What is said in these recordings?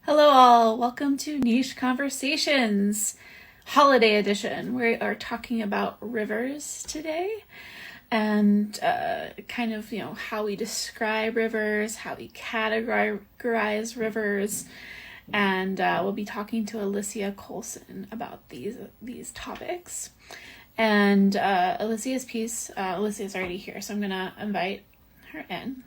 Hello all, welcome to Niche Conversations, Holiday Edition. We are talking about rivers today and kind of, how we describe rivers, how we categorize rivers, and we'll be talking to Alicia Colson about these topics. And Alicia's already here, so I'm going to invite her in.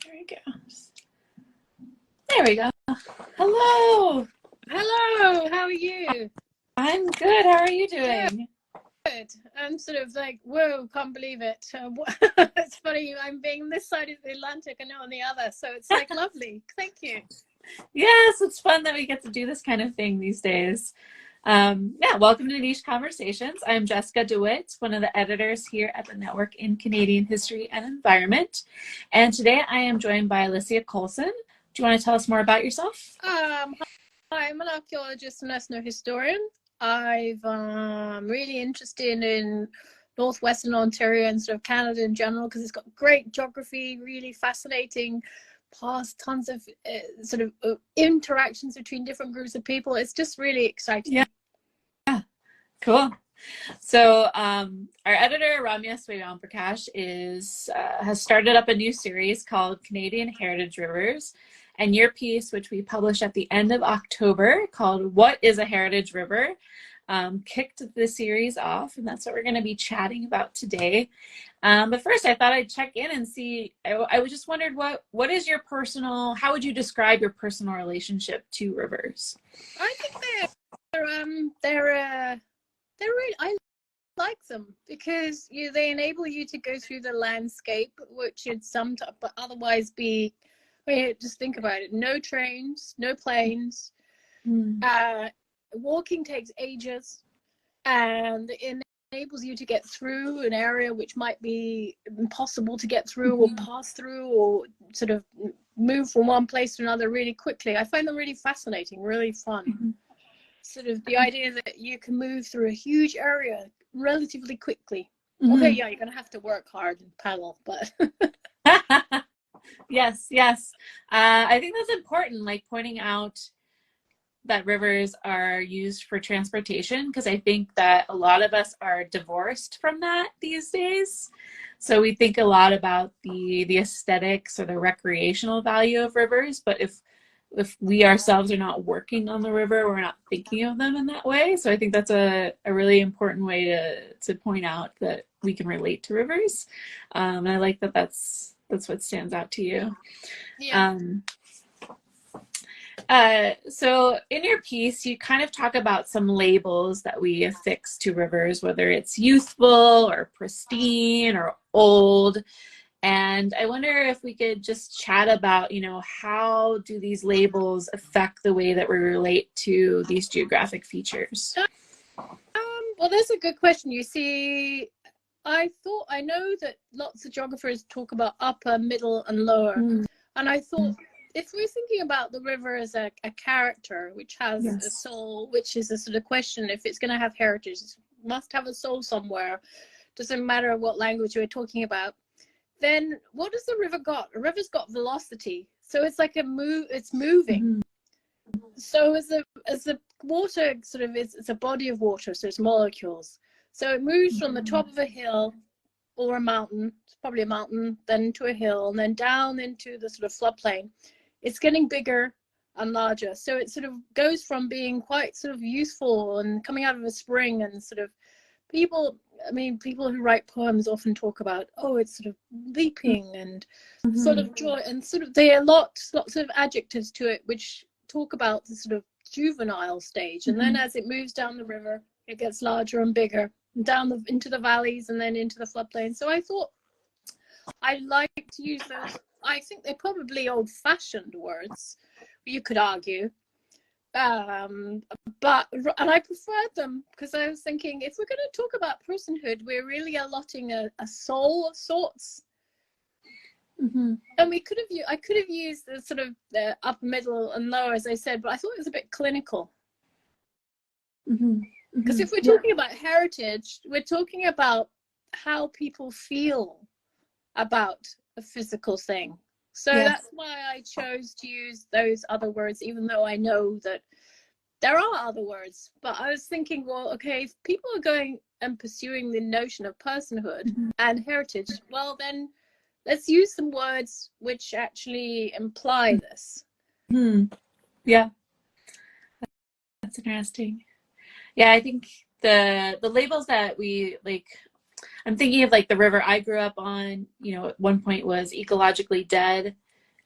There we go. There we go. Hello. Hello, how are you? I'm good. How are you doing? Good. I'm sort of like, whoa, can't believe it. It's funny, I'm being this side of the Atlantic and not on the other, so it's like lovely. Thank you. Yes, it's fun that we get to do this kind of thing these days. Welcome to Niche Conversations. I'm Jessica DeWitt, one of the editors here at the Network in Canadian History and Environment. And today I am joined by Alicia Colson. Do you want to tell us more about yourself? I'm an archaeologist and ethnohistorian. I'm really interested in northwestern Ontario and sort of Canada in general because it's got great geography, really fascinating past, tons of interactions between different groups of people. It's just really exciting. Yeah, cool. So our editor Ramya Prakash has started up a new series called Canadian Heritage Rivers, and your piece, which we published at the end of October, called "What is a Heritage River?" Kicked the series off, and that's what we're going to be chatting about today. But first, I thought I'd check in and see. I was just wondered what is your personal? How would you describe your personal relationship to rivers? I think they're really, I like them because they enable you to go through the landscape, which would sometimes but otherwise be, just think about it, no trains, no planes. Walking takes ages, and it enables you to get through an area which might be impossible to get through or pass through or sort of move from one place to another really quickly. I find them really fascinating, really fun. Sort of the idea that you can move through a huge area relatively quickly. Okay, yeah, you're gonna have to work hard and paddle, but yes. I think that's important, like pointing out that rivers are used for transportation, because I think that a lot of us are divorced from that these days. So we think a lot about the aesthetics or the recreational value of rivers, but if we ourselves are not working on the river, we're not thinking of them in that way. So I think that's a really important way to point out that we can relate to rivers. And I like that that's what stands out to you. yeah. So in your piece, you kind of talk about some labels that we affix to rivers, whether it's youthful or pristine or old. And I wonder if we could just chat about, how do these labels affect the way that we relate to these geographic features? Well, that's a good question. You see, I know that lots of geographers talk about upper, middle, and lower. And I thought, if we're thinking about the river as a character which has a soul, which is a sort of question, if it's going to have heritage, it must have a soul somewhere. Doesn't matter what language we're talking about. Then what does the river got? A river's got velocity. So it's like it's moving. So as the water sort of it's a body of water, so it's molecules. So it moves from the top of a hill or a mountain, it's probably a mountain, then to a hill, and then down into the sort of floodplain. It's getting bigger and larger. So it sort of goes from being quite sort of youthful and coming out of a spring, and sort of people who write poems often talk about, it's sort of leaping and sort of joy, and sort of there are lots of adjectives to it which talk about the sort of juvenile stage. And then as it moves down the river, it gets larger and bigger, down into the valleys and then into the floodplain. So I thought I like to use those. I think they're probably old-fashioned words, you could argue, and I preferred them because I was thinking, if we're going to talk about personhood, we're really allotting a soul of sorts. And I could have used the sort of the upper, middle, and lower, as I said, but I thought it was a bit clinical. Because if we're talking about heritage, we're talking about how people feel about a physical thing. So that's why I chose to use those other words, even though I know that there are other words. But I was thinking, well, okay, if people are going and pursuing the notion of personhood and heritage, well, then let's use some words which actually imply this. Yeah, that's interesting. Yeah, I think the labels that we like, I'm thinking of like the river I grew up on, you know, at one point was ecologically dead.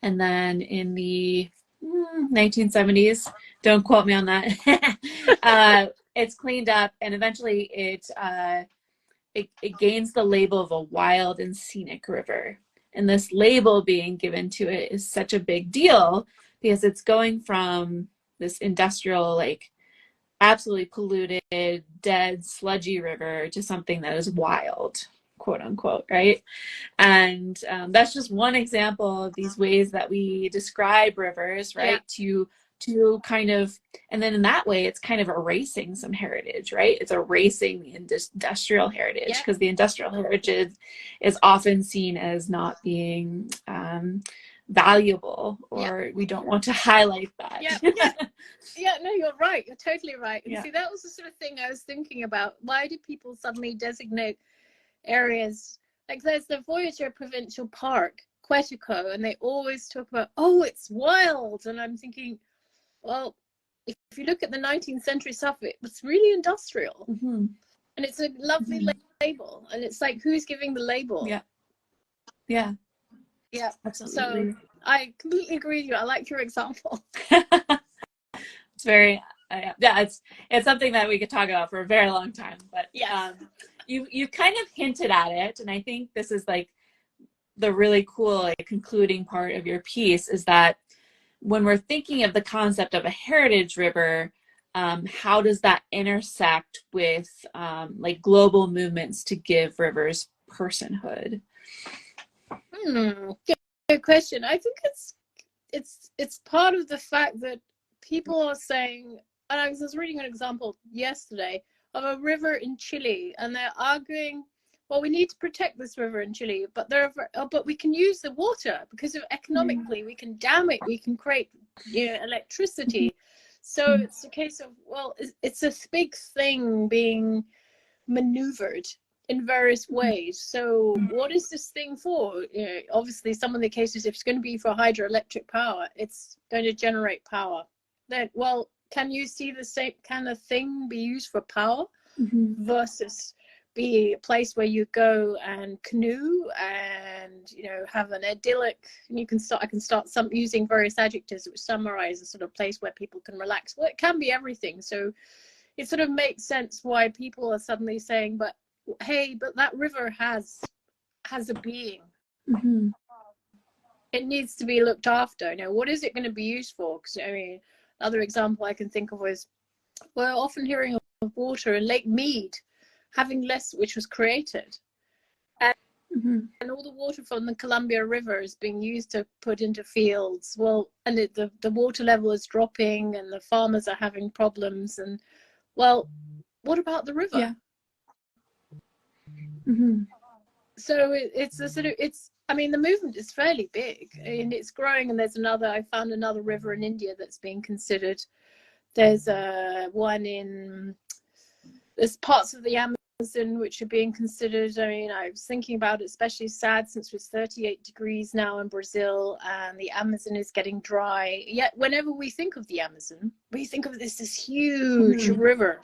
And then in the 1970s, don't quote me on that, it's cleaned up, and eventually it gains the label of a wild and scenic river. And this label being given to it is such a big deal because it's going from this industrial, like absolutely polluted, dead, sludgy river to something that is wild, quote unquote, right? And that's just one example of these ways that we describe rivers, right? To kind of, and then in that way, it's kind of erasing some heritage, right? It's erasing the industrial heritage, because the industrial heritage is often seen as not being valuable, or we don't want to highlight that. No, you're right. You're totally right. And see, that was the sort of thing I was thinking about. Why do people suddenly designate areas? Like there's the Voyager Provincial Park, Quetico, and they always talk about, oh, it's wild. And I'm thinking, well, if you look at the 19th century stuff, it was really industrial. And it's a lovely label. And it's like, who's giving the label? Yeah, So absolutely. I completely agree with you. I like your example. It's very, it's something that we could talk about for a very long time. But you kind of hinted at it, and I think this is like the really cool, like, concluding part of your piece, is that when we're thinking of the concept of a heritage river, how does that intersect with like global movements to give rivers personhood? Good question. I think it's part of the fact that people are saying, and I was reading an example yesterday of a river in Chile, and they're arguing, well, we need to protect this river in Chile, but but we can use the water because of economically we can dam it, we can create electricity. So it's a case of, well, it's a big thing being maneuvered in various ways. So what is this thing for? Obviously, some of the cases, if it's going to be for hydroelectric power, it's going to generate power. Then, well, can you see the same kind of thing be used for power versus be a place where you go and canoe and have an idyllic, and I can start using various adjectives which summarize a sort of place where people can relax. Well, it can be everything. So it sort of makes sense why people are suddenly saying, but hey, but that river has a being. It needs to be looked after. What is it going to be used for? Because another example I can think of is, we're often hearing of water in Lake Mead having less, which was created, and all the water from the Columbia River is being used to put into fields. Well, and the water level is dropping, and the farmers are having problems. And well, what about the river? So it's a sort of, the movement is fairly big and it's growing. And I found another river in India that's being considered. There's there's parts of the Amazon which are being considered. I was thinking about it, especially sad since it's 38 degrees now in Brazil and the Amazon is getting dry. Yet whenever we think of the Amazon, we think of this huge river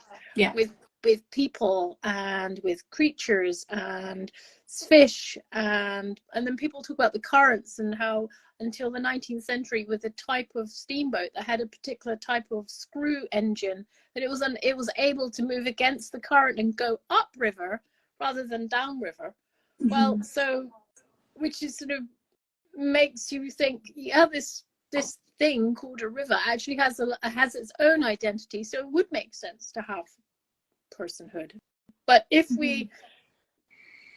with people and with creatures and fish, and then people talk about the currents and how until the 19th century, with a type of steamboat that had a particular type of screw engine, that it was able to move against the current and go upriver rather than downriver. Well, so which is sort of makes you think, this thing called a river actually has its own identity, so it would make sense to have personhood. But if we've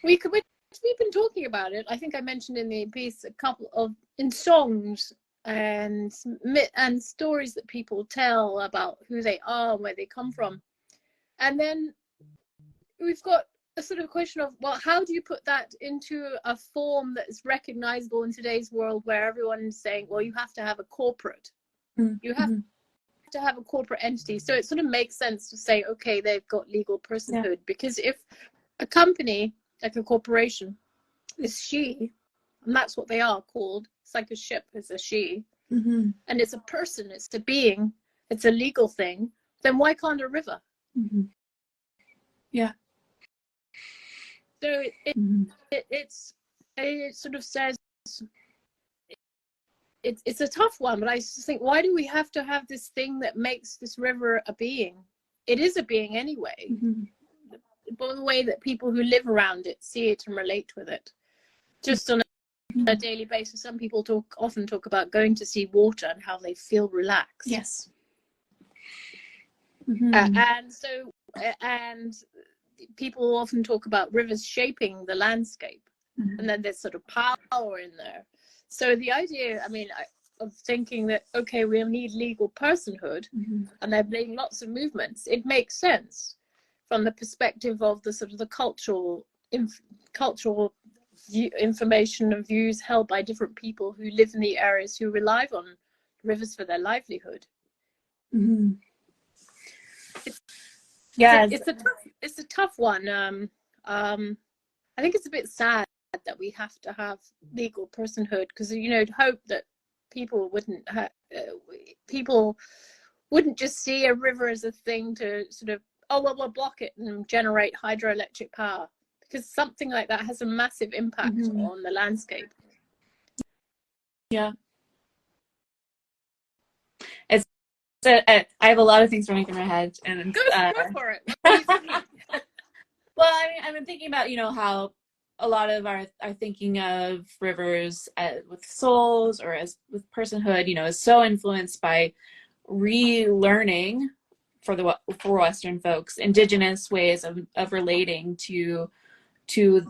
been talking about it, I think I mentioned in the piece a couple of in songs and stories that people tell about who they are and where they come from. And then we've got a sort of question of, well, how do you put that into a form that is recognizable in today's world where everyone's saying, well, you have to have a corporate. You have to have a corporate entity. So it sort of makes sense to say, okay, they've got legal personhood. Because if a company, like a corporation, is she, and that's what they are called, it's like a ship is a she, and it's a person, it's a being, it's a legal thing, then why can't a river? Yeah. So it sort of says, it's a tough one, but I just think, why do we have to have this thing that makes this river a being? It is a being anyway. But the way that people who live around it see it and relate with it, just on a daily basis. Some people often talk about going to see water and how they feel relaxed. Yes. And people often talk about rivers shaping the landscape, and then there's sort of power in there. So the idea, I mean, of thinking that, okay, we'll need legal personhood, and they're making lots of movements, it makes sense from the perspective of the sort of the cultural information and views held by different people who live in the areas who rely on rivers for their livelihood. It's a tough one. I think it's a bit sad that we have to have legal personhood, because, you know, hope that people wouldn't just see a river as a thing to sort of, oh, well, we'll block it and generate hydroelectric power, because something like that has a massive impact on the landscape. Yeah. I have a lot of things running through my head, and go for it. What are you thinking? Well, I mean, I've been thinking about, you know, how a lot of our thinking of rivers with souls or as with personhood, you know, is so influenced by relearning for Western folks indigenous ways of relating to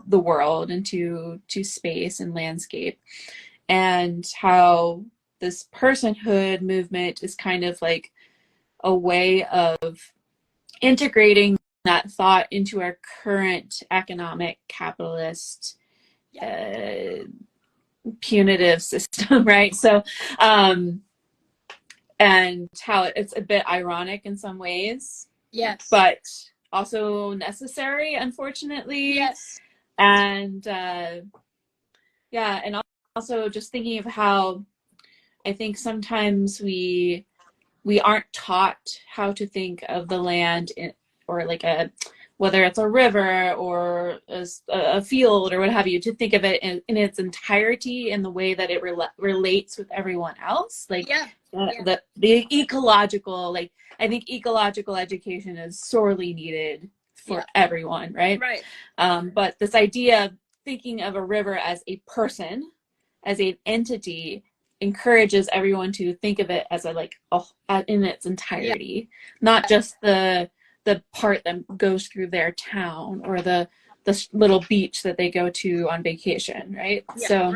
the world and to space and landscape, and how this personhood movement is kind of like a way of integrating that thought into our current economic capitalist punitive system, right? So and how it's a bit ironic in some ways, but also necessary, unfortunately. And and also just thinking of how I think sometimes we aren't taught how to think of the land or like whether it's a river or a field or what have you, to think of it in its entirety in the way that it relates with everyone else. Like the ecological, like, I think ecological education is sorely needed for everyone, right? But this idea of thinking of a river as a person, as an entity, encourages everyone to think of it as in its entirety, not just the part that goes through their town or the little beach that they go to on vacation, right? It's sort of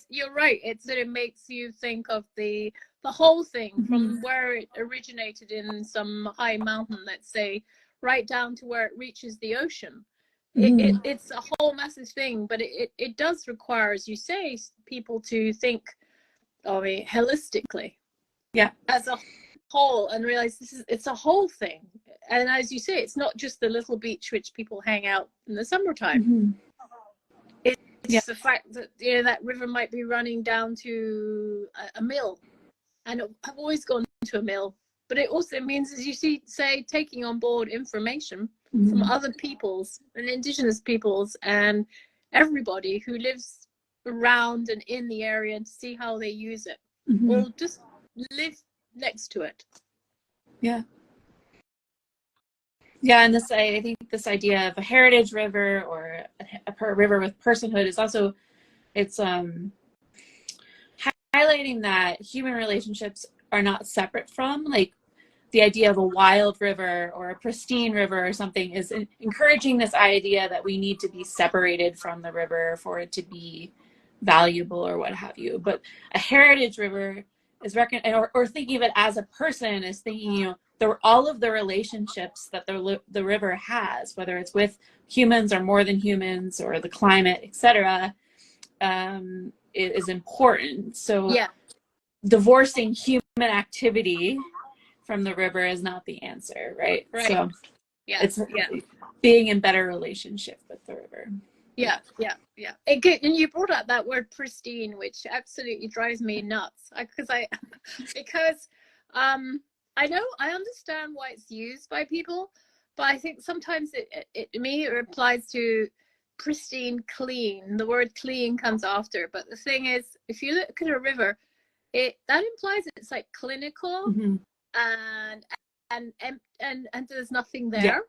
you're right. It sort of makes you think of the whole thing from where it originated in some high mountain, let's say, right down to where it reaches the ocean. It's a whole massive thing, but it does require, as you say, people to think of it holistically, as a whole, and realize it's a whole thing. And as you say, it's not just the little beach which people hang out in the summertime. It's the fact that, you know, that river might be running down to a mill, and I've always gone to a mill. But it also means, as you say, taking on board information from other peoples and indigenous peoples and everybody who lives around and in the area, and to see how they use it or just live next to it. And I think this idea of a heritage river or a river with personhood is also, it's highlighting that human relationships are not separate from, like, the idea of a wild river or a pristine river or something is encouraging this idea that we need to be separated from the river for it to be valuable or what have you. But a heritage river is or thinking of it as a person is thinking, you know, all of the relationships that the river has, whether it's with humans or more than humans or the climate, etc., is important. So Yeah. divorcing human activity from the river is not the answer, right? Right. So Yeah. it's Yeah. being in better relationship with the river. Yeah. Yeah. Yeah. And you brought up that word pristine, which absolutely drives me nuts. Because I know, I understand why it's used by people, but I think sometimes it to me it applies to pristine, clean. The word clean comes after, but the thing is, if you look at a river, that implies it's like clinical, Mm-hmm. and there's nothing Yeah. there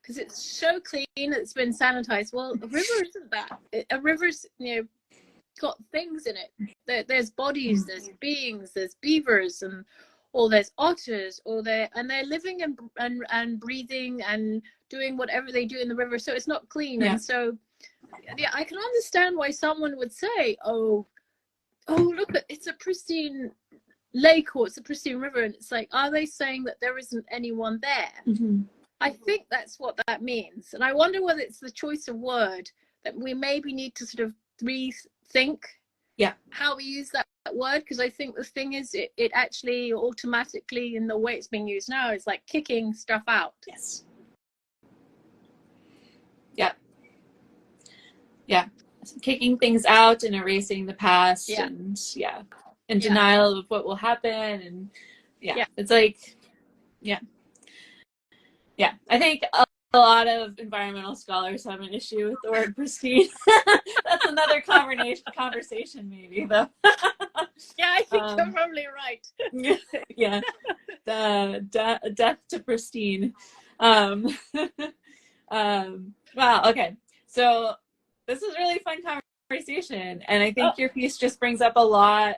because it's so clean, it's been sanitized. Well, a river isn't that. A river's, got things in it. There's bodies, there's beings, there's beavers, or there's otters, and they're living and breathing and doing whatever they do in the river. So it's not clean. Yeah. And so, yeah, I can understand why someone would say, oh, look, it's a pristine lake or it's a pristine river. And it's like, are they saying that there isn't anyone there? Mm-hmm. I think that's what that means. And I wonder whether it's the choice of word that we maybe need to sort of rethink how we use that word, because I think the thing is it actually automatically, in the way it's being used now, is like kicking stuff out. Yes. Yeah. Kicking things out and erasing the past, and denial of what will happen, and it's like I think a lot of environmental scholars have an issue with the word pristine. That's another conversation maybe, though. Yeah, I think you're probably right. Yeah, the death to pristine. Wow. Okay, so this is really fun conversation, and I think your piece just brings up a lot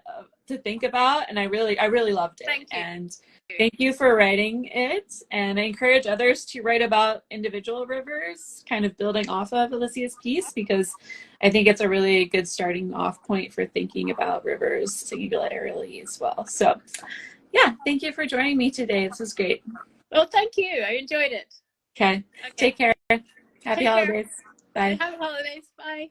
to think about, and I really loved it. Thank you. And thank you for writing it, and I encourage others to write about individual rivers, kind of building off of Alicia's piece, because I think it's a really good starting off point for thinking about rivers singularly as well. So yeah, thank you for joining me today. This was great. Well, thank you. I enjoyed it. Okay. Take care. Happy holidays. Bye. Happy holidays. Bye.